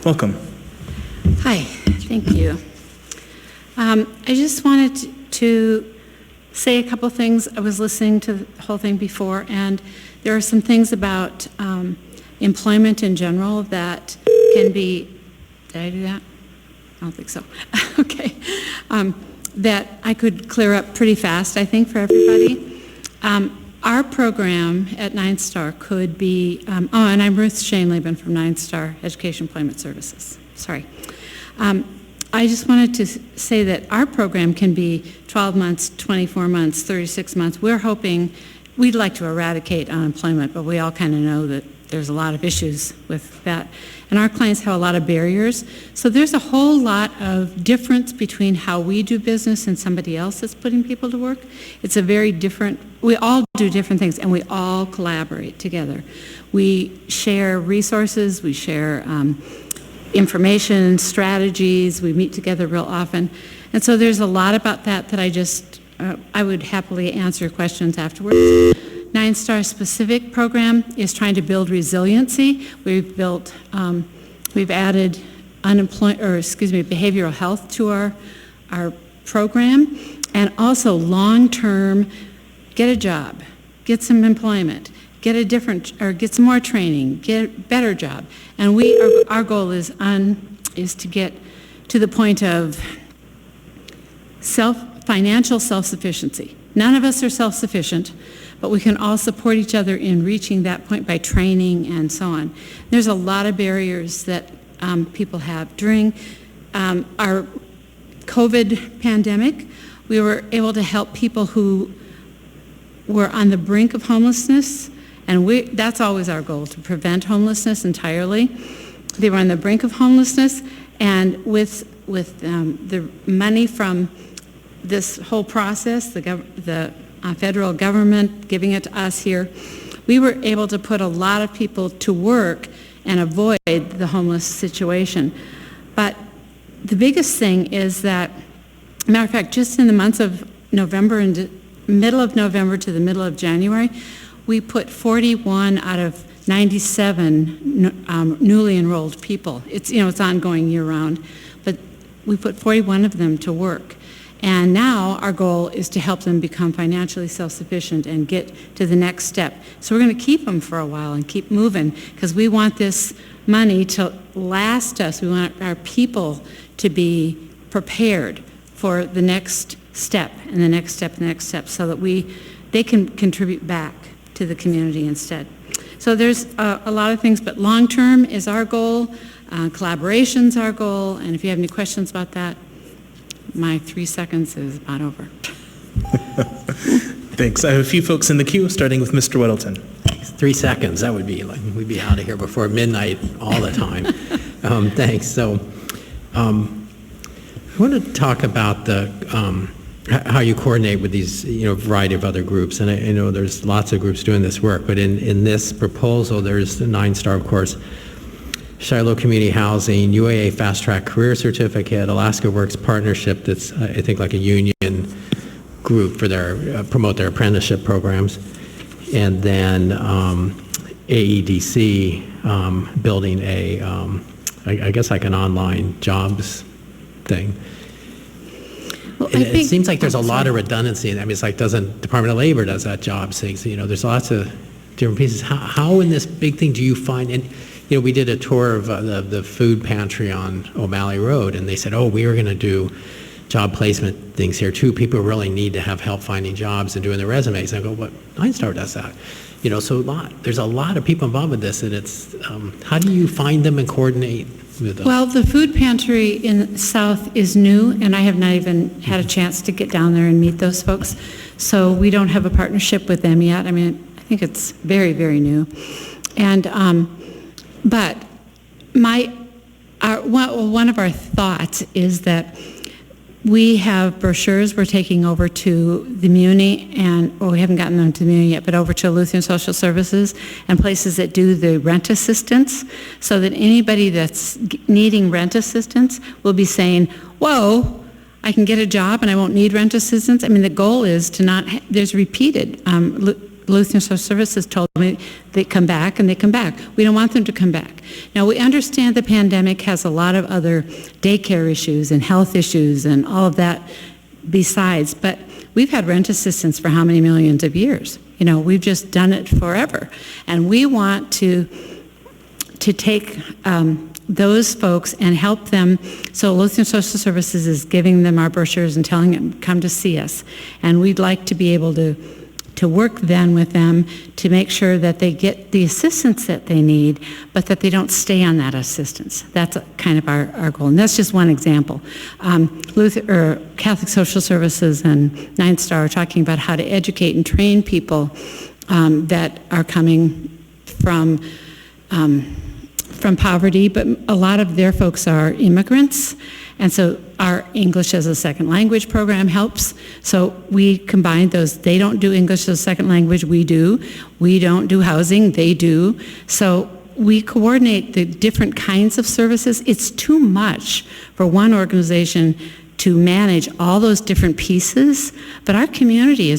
Welcome. Hi, thank you. I just wanted to say a couple things. I was listening to the whole thing before, and there are some things about employment in general that can be, did I do that? I don't think so. Okay. That I could clear up pretty fast, I think, for everybody. Our program at Nine Star could be, and I'm Ruth Shane-Laban from Nine Star Education Employment Services. Sorry. I just wanted to say that our program can be 12 months, 24 months, 36 months. We're hoping, we'd like to eradicate unemployment, but we all kind of know that there's a lot of issues with that. And our clients have a lot of barriers. So there's a whole lot of difference between how we do business and somebody else that's putting people to work. It's a very different, we all do different things, and we all collaborate together. We share resources, we share information, strategies, we meet together real often. And so there's a lot about that I just, I would happily answer questions afterwards. Nine Star specific program is trying to build resiliency. We've built, we've added behavioral health to our program, and also long-term, get a job, get some employment, get some more training, get a better job. And our goal is to get to the point of financial self-sufficiency. None of us are self-sufficient, but we can all support each other in reaching that point by training and so on. There's a lot of barriers that people have. During our COVID pandemic, we were able to help people who were on the brink of homelessness, and that's always our goal, to prevent homelessness entirely. They were on the brink of homelessness, and with the money from this whole process, the federal government giving it to us here, we were able to put a lot of people to work and avoid the homeless situation. But the biggest thing is that, matter of fact, just in the months of November and middle of November to the middle of January, we put 41 out of 97 newly enrolled people. It's ongoing year-round, but we put 41 of them to work. And now our goal is to help them become financially self-sufficient and get to the next step. So we're going to keep them for a while and keep moving, because we want this money to last us. We want our people to be prepared for the next step and the next step and the next step, so that they can contribute back to the community instead. So there's a lot of things, but long-term is our goal, collaboration's our goal, and if you have any questions about that, my 3 seconds is about over. Thanks. I have a few folks in the queue, starting with Mr. Weddleton. 3 seconds, that would be like, we'd be out of here before midnight all the time. Thanks. So I want to talk about how you coordinate with these, variety of other groups. And I know there's lots of groups doing this work, but in this proposal, there's the Nine Star, of course, Shiloh Community Housing, UAA Fast Track Career Certificate, Alaska Works Partnership, that's I think like a union group for their promote their apprenticeship programs, and then AEDC building a I guess like an online jobs thing. Well, it seems like there's a lot of redundancy. I mean, it's like Department of Labor does that jobs thing. So, there's lots of different pieces. How in this big thing do you find? And we did a tour of the food pantry on O'Malley Road, and they said, we were going to do job placement things here too. People really need to have help finding jobs and doing their resumes. And I go, what? Nine Star does that. So there's a lot of people involved with this, and it's, how do you find them and coordinate with them? Well, the food pantry in South is new, and I have not even had a chance to get down there and meet those folks. So we don't have a partnership with them yet. I mean, I think it's very, very new. And, but one of our thoughts is that we have brochures we're taking over to the Muni, we haven't gotten them to the Muni yet, but over to Lutheran Social Services and places that do the rent assistance, so that anybody that's needing rent assistance will be saying, whoa, I can get a job and I won't need rent assistance. I mean, the goal is to not, there's repeated Lutheran Social Services told me they come back and they come back. We don't want them to come back. Now, we understand the pandemic has a lot of other daycare issues and health issues and all of that besides, but we've had rent assistance for how many millions of years? You know, we've just done it forever. And we want to take those folks and help them. So Lutheran Social Services is giving them our brochures and telling them, come to see us. And we'd like to be able to work then with them to make sure that they get the assistance that they need, but that they don't stay on that assistance. That's kind of our goal. And that's just one example. Catholic Social Services and Ninth Star are talking about how to educate and train people that are coming from poverty, but a lot of their folks are immigrants, and so our English as a second language program helps. So we combine those. They don't do English as a second language, we do. We don't do housing, they do. So we coordinate the different kinds of services. It's too much for one organization to manage all those different pieces, but our community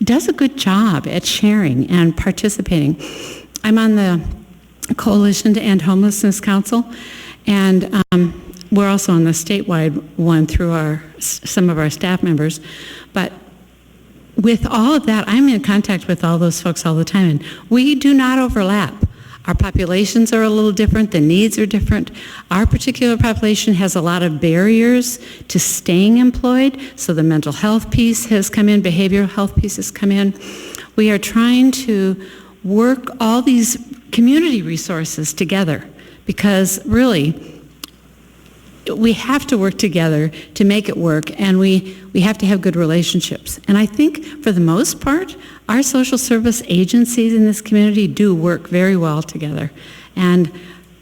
does a good job at sharing and participating. I'm on the Coalition to End Homelessness Council, and we're also on the statewide one through some of our staff members. But with all of that, I'm in contact with all those folks all the time, and we do not overlap. Our populations are a little different, the needs are different. Our particular population has a lot of barriers to staying employed, so the mental health piece has come in, behavioral health piece has come in. We are trying to work all these community resources together, because really we have to work together to make it work, and we have to have good relationships. And I think for the most part, our social service agencies in this community do work very well together. And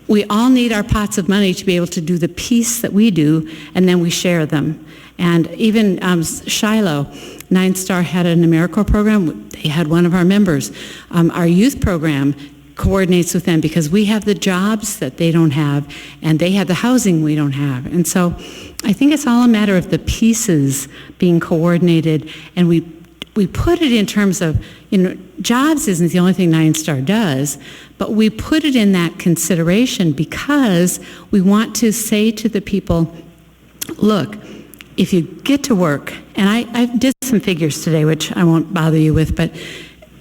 we all need our pots of money to be able to do the piece that we do, and then we share them. And even Shiloh, Ninth Star had an AmeriCorps program. They had one of our members. Our youth program coordinates with them because we have the jobs that they don't have, and they have the housing we don't have. And so I think it's all a matter of the pieces being coordinated, and we put it in terms of, jobs isn't the only thing Ninth Star does, but we put it in that consideration because we want to say to the people, look, if you get to work, and I did some figures today, which I won't bother you with, but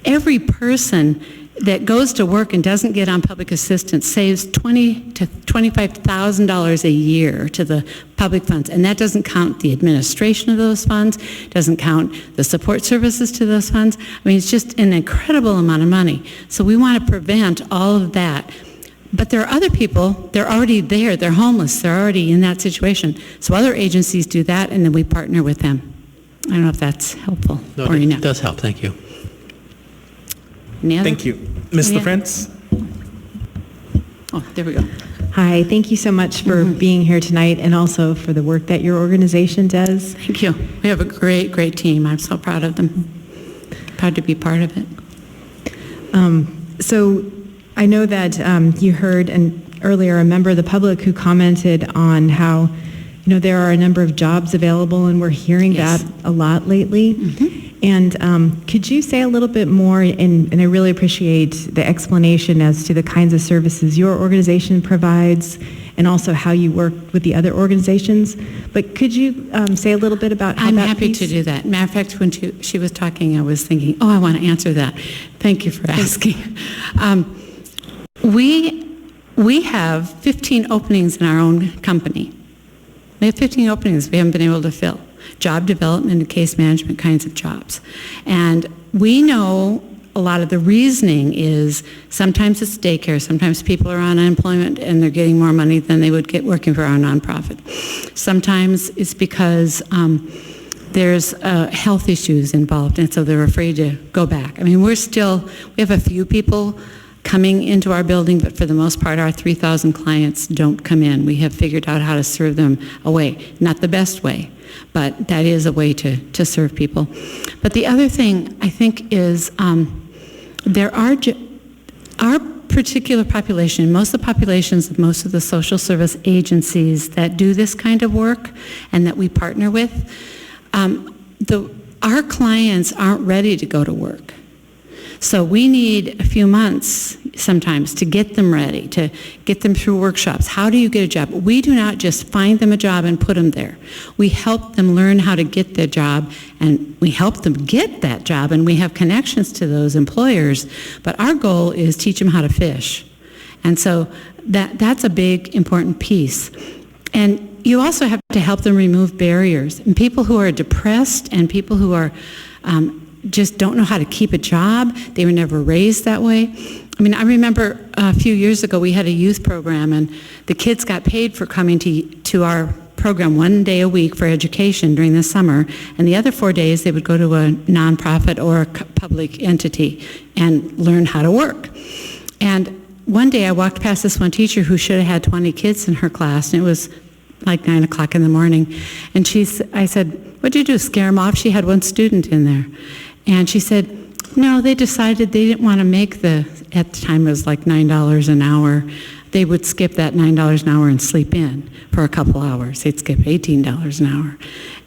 every person that goes to work and doesn't get on public assistance saves $20,000 to $25,000 a year to the public funds, and that doesn't count the administration of those funds, doesn't count the support services to those funds. I mean, it's just an incredible amount of money. So we want to prevent all of that. But there are other people, they're already there, they're homeless, they're already in that situation. So other agencies do that, and then we partner with them. I don't know if that's helpful. No, it does help. Thank you. Thank you. Ms. LaFrance? Oh, there we go. Hi, thank you so much for being here tonight, and also for the work that your organization does. Thank you. We have a great, great team. I'm so proud of them. Proud to be part of it. So I know that you heard earlier a member of the public who commented on how there are a number of jobs available, and we're hearing Yes. that a lot lately. Mm-hmm. And could you say a little bit more, and I really appreciate the explanation as to the kinds of services your organization provides, and also how you work with the other organizations, but could you say a little bit about how I'm that happy piece- to do that. Matter of fact, when she was talking, I was thinking, I want to answer that. Thank you for asking. We have 15 openings in our own company. We have 15 openings we haven't been able to fill. Job development and case management kinds of jobs. And we know a lot of the reasoning is sometimes it's daycare, sometimes people are on unemployment and they're getting more money than they would get working for our nonprofit. Sometimes it's because there's health issues involved, and so they're afraid to go back. I mean, we have a few people coming into our building, but for the most part, our 3,000 clients don't come in. We have figured out how to serve them away. Not the best way, but that is a way to serve people. But the other thing, I think, is our particular population, most of the populations of most of the social service agencies that do this kind of work and that we partner with, our clients aren't ready to go to work. So we need a few months sometimes to get them ready, to get them through workshops. How do you get a job? We do not just find them a job and put them there. We help them learn how to get their job, and we help them get that job, and we have connections to those employers. But our goal is teach them how to fish. And so that's a big, important piece. And you also have to help them remove barriers. And people who are depressed and people who are just don't know how to keep a job, they were never raised that way. I mean, I remember a few years ago we had a youth program, and the kids got paid for coming to our program 1 day a week for education during the summer, and the other 4 days they would go to a nonprofit or a public entity and learn how to work. And one day I walked past this one teacher who should have had 20 kids in her class, and it was like 9 o'clock in the morning. And I said, "What'd you do, scare them off?" She had one student in there. And she said, "No, they decided they didn't want to make at the time it was like $9 an hour. They would skip that $9 an hour and sleep in for a couple hours. They'd skip $18 an hour.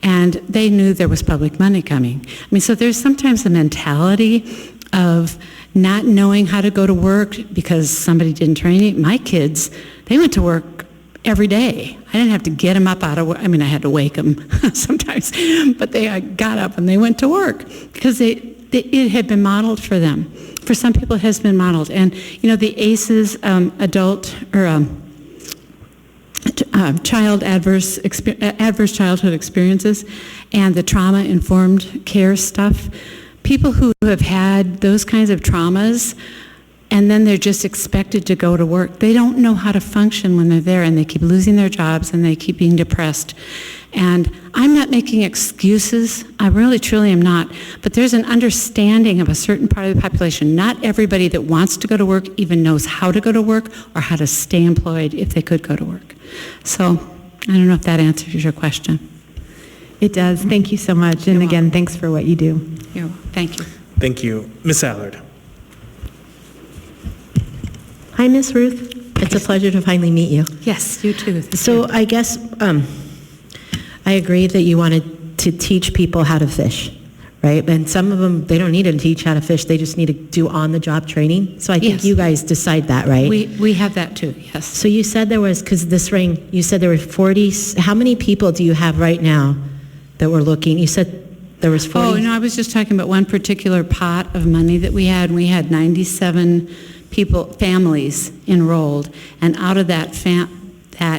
And they knew there was public money coming." I mean, so there's sometimes a mentality of not knowing how to go to work because somebody didn't train you. My kids, they went to work every day. I didn't have to get them up out of work. I mean, I had to wake them sometimes, but they got up and they went to work because it had been modeled for them. For some people, it has been modeled. And, you know, the ACEs, adult or child adverse childhood experiences, and the trauma-informed care stuff, people who have had those kinds of traumas and then they're just expected to go to work. They don't know how to function when they're there, and they keep losing their jobs, and they keep being depressed. And I'm not making excuses. I really, truly am not. But there's an understanding of a certain part of the population. Not everybody that wants to go to work even knows how to go to work or how to stay employed if they could go to work. So I don't know if that answers your question. It does. Thank you so much. And You're again, welcome. thanks for what you do. Thank you. Thank you. Ms. Allard. Hi, Miss Ruth. It's a pleasure to finally meet you. Yes, you too. So I guess I agree that you wanted to teach people how to fish, right? And some of them, they don't need to teach how to fish. They just need to do on-the-job training. So I think Yes. you guys decide that, right? We have that too, yes. So you said there was, because this ring, you said there were 40, how many people do you have right now that were looking? You said there was 40? Oh, no, I was just talking about one particular pot of money that we had. We had 97 families enrolled, and out of that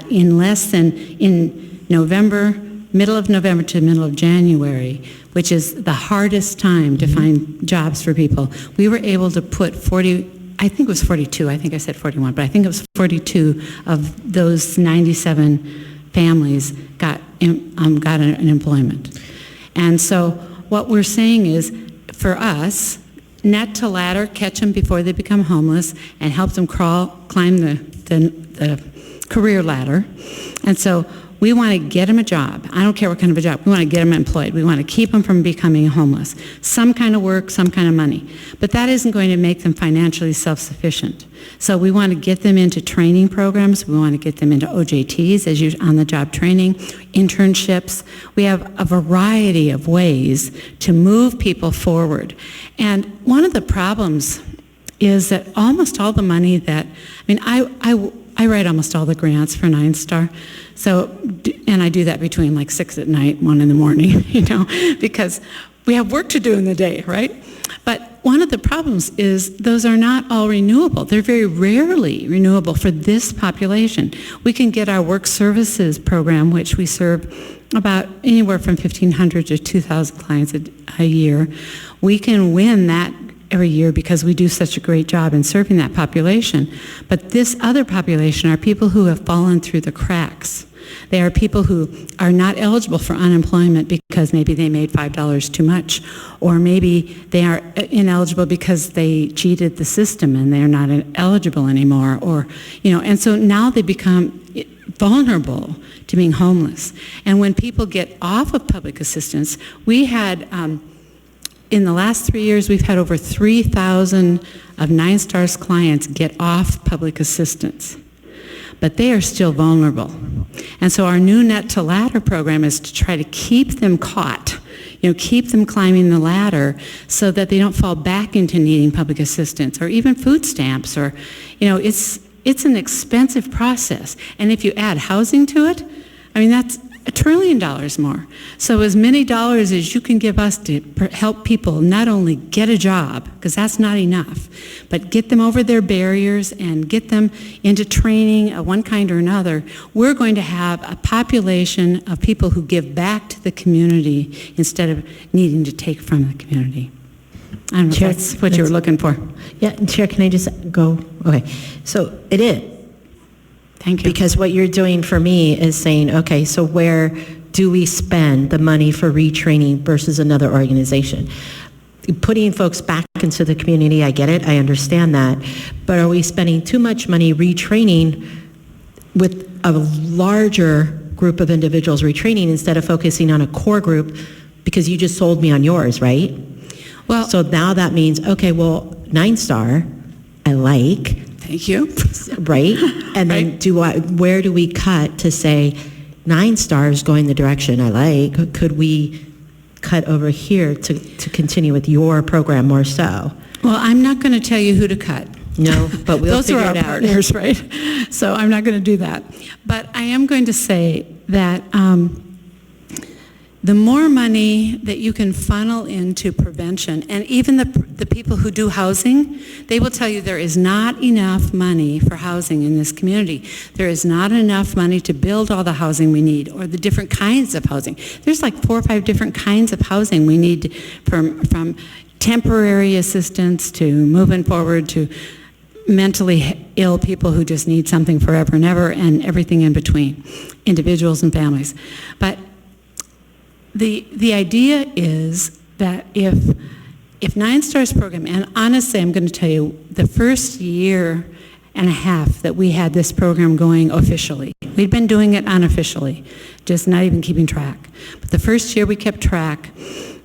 in November, middle of November to middle of January, which is the hardest time to find jobs for people, we were able to put 40, I think it was 42, I think I said 41, but I think it was 42 of those 97 families got an employment. And so what we're saying is, for us, net to ladder, catch them before they become homeless, and help them climb the career ladder. And so we want to get them a job. I don't care what kind of a job. We want to get them employed. We want to keep them from becoming homeless. Some kind of work, some kind of money. But that isn't going to make them financially self-sufficient. So we want to get them into training programs. We want to get them into OJTs, as on-the-job training, internships. We have a variety of ways to move people forward. And one of the problems is that almost all the money that, I write almost all the grants for 9 Star. So, and I do that between like 6 at night, 1 in the morning, because we have work to do in the day, right? But one of the problems is those are not all renewable. They're very rarely renewable for this population. We can get our work services program, which we serve about anywhere from 1,500 to 2,000 clients a year. We can win that every year because we do such a great job in serving that population. But this other population are people who have fallen through the cracks. They are people who are not eligible for unemployment because maybe they made $5 too much, or maybe they are ineligible because they cheated the system and they're not eligible anymore, or, and so now they become vulnerable to being homeless. And when people get off of public assistance, we had, in the last 3 years, we've had over 3,000 of 9 Stars clients get off public assistance. But they are still vulnerable. And so our new Net to Ladder program is to try to keep them caught, keep them climbing the ladder so that they don't fall back into needing public assistance or even food stamps or, it's an expensive process. And if you add housing to it, I mean, that's $1 trillion more. So as many dollars as you can give us to help people not only get a job, because that's not enough, but get them over their barriers and get them into training of one kind or another, we're going to have a population of people who give back to the community instead of needing to take from the community. I don't know Chair, if that's what you were looking for. Yeah, Chair, can I just go? Okay, so it is. Thank you. Because what you're doing for me is saying, okay, so where do we spend the money for retraining versus another organization? Putting folks back into the community, I get it, I understand that, but are we spending too much money retraining with a larger group of individuals retraining instead of focusing on a core group? Because you just sold me on yours, right? Well, So now that means, okay, well, 9-star, I like, thank you. right? And then Right. where do we cut to say 9 stars going the direction I like? Could we cut over here to continue with your program more so? Well, I'm not going to tell you who to cut. No, but we'll Those figure are our it out. partners, right? So I'm not going to do that. But I am going to say that the more money that you can funnel into prevention, and even the people who do housing, they will tell you there is not enough money for housing in this community. There is not enough money to build all the housing we need, or the different kinds of housing. There's like 4 or 5 different kinds of housing we need, from temporary assistance to moving forward to mentally ill people who just need something forever and ever, and everything in between, individuals and families. But the idea is that if 9-Stars program, and honestly, I'm going to tell you, the first year and a half that we had this program going officially, we'd been doing it unofficially, just not even keeping track. But the first year we kept track,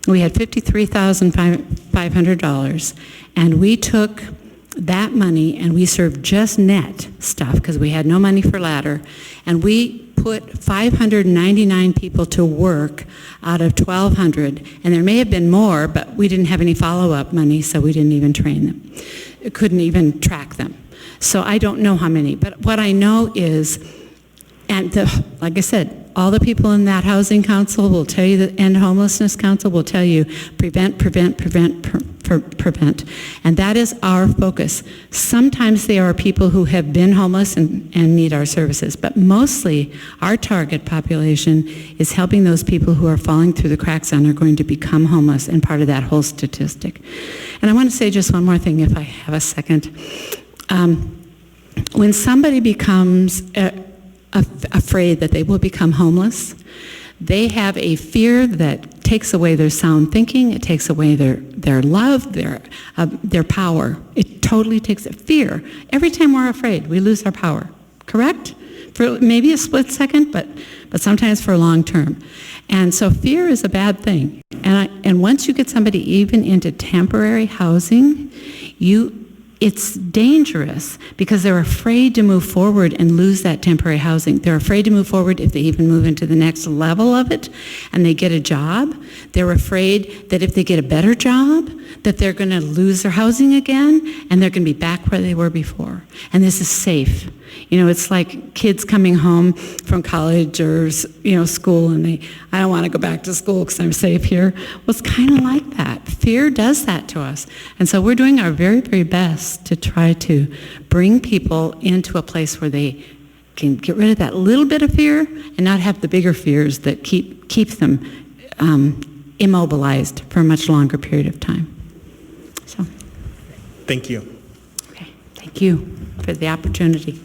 we had $53,500, and we took that money and we served just net stuff because we had no money for ladder, and we put 599 people to work out of 1,200, and there may have been more, but we didn't have any follow-up money, so we didn't even train them. Couldn't even track them. So I don't know how many, but what I know is, and like I said, all the people in that housing council will tell you, and homelessness council will tell you, prevent, and that is our focus. Sometimes they are people who have been homeless and need our services, but mostly our target population is helping those people who are falling through the cracks and are going to become homeless, and part of that whole statistic. And I want to say just one more thing, if I have a second. When somebody becomes afraid that they will become homeless, they have a fear that takes away their sound thinking, it takes away their love, their power. It totally takes it. Fear. Every time we're afraid, we lose our power, correct? For maybe a split second, but sometimes for a long term. And so fear is a bad thing. And once you get somebody even into temporary housing, it's dangerous because they're afraid to move forward and lose that temporary housing. They're afraid to move forward if they even move into the next level of it and they get a job. They're afraid that if they get a better job, that they're going to lose their housing again and they're going to be back where they were before. And this is safe. It's like kids coming home from college or, school, and I don't want to go back to school because I'm safe here. Well, it's kind of like that. Fear does that to us. And so we're doing our very, very best to try to bring people into a place where they can get rid of that little bit of fear and not have the bigger fears that keep them immobilized for a much longer period of time. So, Thank you. okay, thank you for the opportunity.